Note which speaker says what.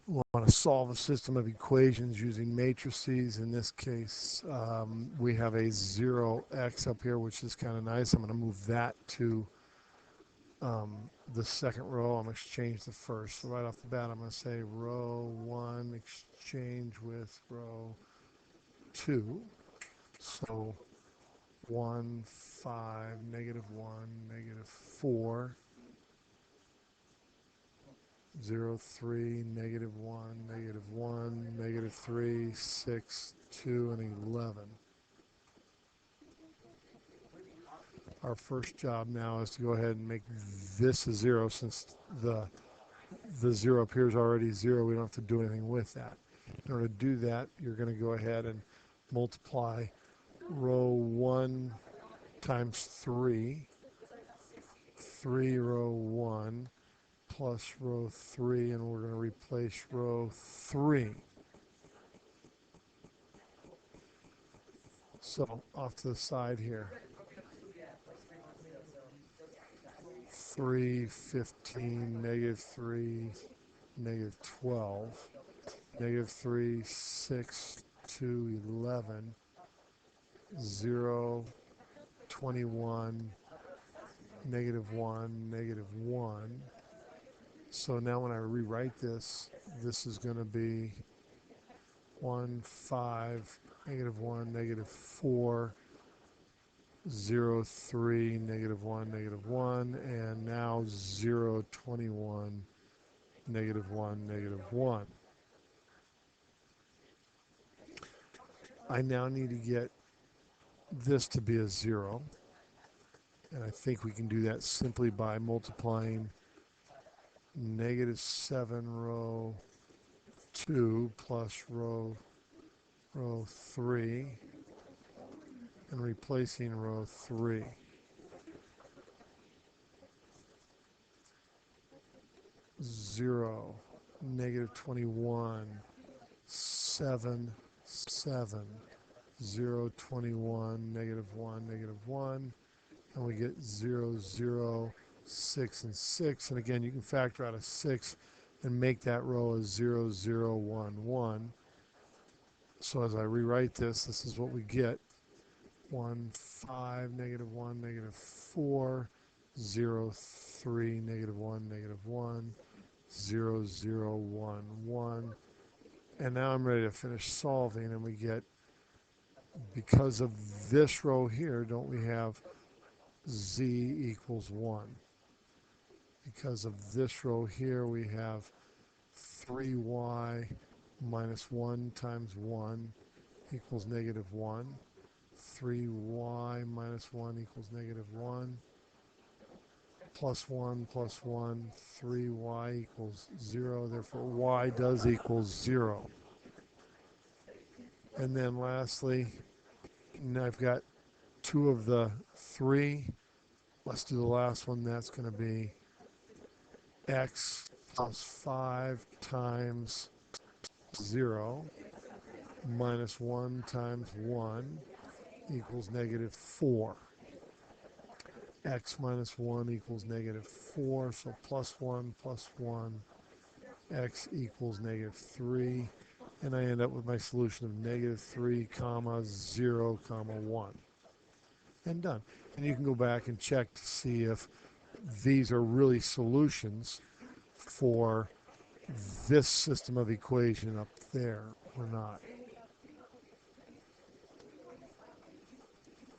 Speaker 1: We want to solve a system of equations using matrices. In this case, we have a 0x up here, which is kind of nice. I'm going to move that to the second row. I'm going to exchange the first. So right off the bat, I'm going to say row 1 exchange with row 2. So 1, 5, negative 1, negative 4, 0, 3, negative 1, negative 1, negative 3, 6, 2, and 11. Our first job now is to go ahead and make this a 0 since the 0 appears already 0. We don't have to do anything with that. In order to do that, you're going to go ahead and multiply row 1 times 3, 3 row 1 plus row 3, and we're going to replace row 3. So off to the side here, 3, 15, negative 3, negative 12, negative 3, 6, 2, 11, 0, 21, negative 1, negative 1. So now when I rewrite this, this is going to be 1, 5, negative 1, negative 4, 0, 3, negative 1, negative 1, and now 0, 21, negative 1, negative 1. I now need to get this to be a 0, and I think we can do that simply by multiplying negative 7 row 2 plus row 3 and replacing row 3. 0, negative 21, 7, 7, 0, 21, negative 1, negative 1, and we get 0, 0, 6, and 6. And again, you can factor out a 6 and make that row a 0, 0, 1, 1. So as I rewrite this, this is what we get. 1, 5, negative 1, negative 4, 0, 3, negative 1, negative 1, 0, 0, 1, 1. And now I'm ready to finish solving, and we get, because of this row here, don't we have z equals 1? Because of this row here, we have 3y minus 1 times 1 equals negative 1. 3y minus 1 equals negative 1. Plus 1 plus 1, 3y equals 0. Therefore, y does equal 0. And then lastly, now I've got 2 of the 3. Let's do the last one. That's going to be x plus 5 times 0 minus 1 times 1 equals negative 4. X minus 1 equals negative 4, so plus 1, x equals negative 3, and I end up with my solution of negative 3, comma, 0, comma, 1. And done. And you can go back and check to see if these are really solutions for this system of equation up there or not.